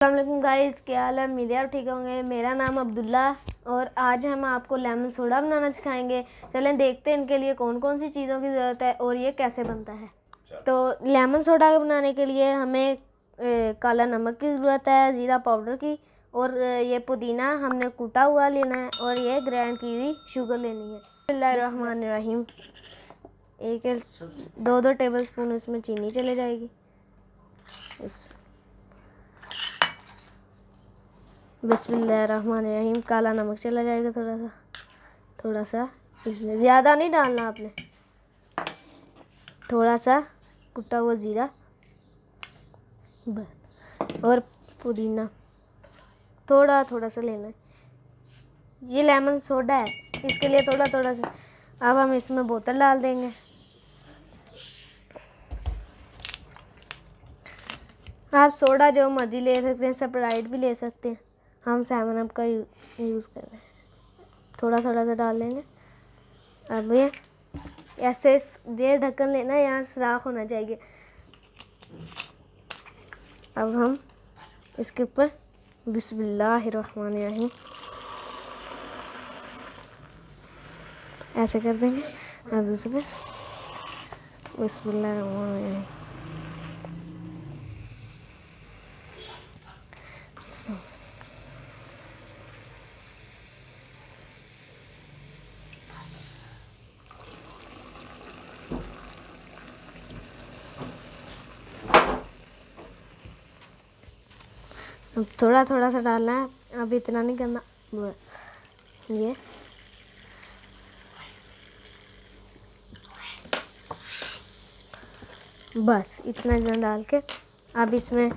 अस्सलाम गाइस, क्या हाल है? उम्मीद है आप ठीक होंगे। मेरा नाम अब्दुल्ला और आज हम आपको लेमन सोडा बनाना सिखाएंगे। चलें देखते हैं इनके लिए कौन कौन सी चीज़ों की ज़रूरत है और ये कैसे बनता है। तो लेमन सोडा बनाने के लिए हमें काला नमक की ज़रूरत है, ज़ीरा पाउडर की, और ये पुदीना हमने कूटा हुआ लेना है, और ये ग्राइंड की हुई शुगर लेनी है। बिस्मिल्लाहिर्रहमानिर्रहीम। 2 टेबल स्पून इसमें चीनी चले जाएगी। बिस्मिल्लाहिर्रहमानिर्रहीम। काला नमक चला जाएगा थोड़ा सा इसमें, ज़्यादा नहीं डालना आपने। थोड़ा सा कुटा हुआ ज़ीरा बस, और पुदीना थोड़ा सा लेना है। ये लेमन सोडा है, इसके लिए थोड़ा सा। अब हम इसमें बोतल डाल देंगे। आप सोडा जो मर्जी ले सकते हैं, स्प्राइट भी ले सकते हैं। हम 7 अप का यूज़ कर रहे हैं। थोड़ा सा डाल लेंगे। अब ये ऐसे ये ढक्कन लेना है, यहाँ सुराख होना चाहिए। अब हम इसके ऊपर बिस्मिल्लाहिर्रहमानिर्रहीम ऐसे कर देंगे। अब इसमें बिस्मिल्लाहिर्रहमानिर्रहीम अब थोड़ा सा डालना है। अब इतना नहीं करना, ये बस इतना डाल के अब इसमें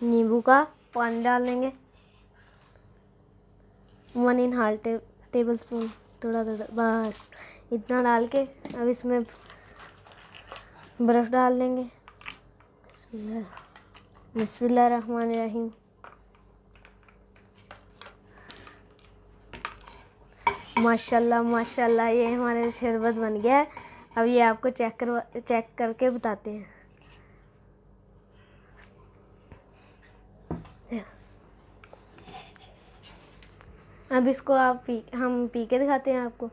नींबू का पानी डाल देंगे। 1½ टेबल स्पून, थोड़ा बस इतना डाल के अब इसमें बर्फ़ डाल देंगे। बिस्मिल्लाहिर्रहमानिर्रहीम। माशाल्लाह ये हमारे शरबत बन गया है। अब ये आपको चेक करके बताते हैं। अब इसको हम पी के दिखाते हैं आपको।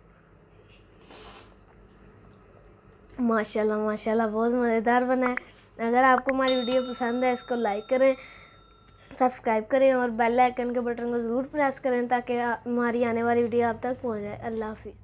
माशाल्लाह बहुत मज़ेदार बना है। अगर आपको हमारी वीडियो पसंद है, इसको लाइक करें, सब्सक्राइब करें और बेल आइकन के बटन को ज़रूर प्रेस करें ताकि हमारी आने वाली वीडियो आप तक पहुंच जाए। अल्लाह हाफिज़।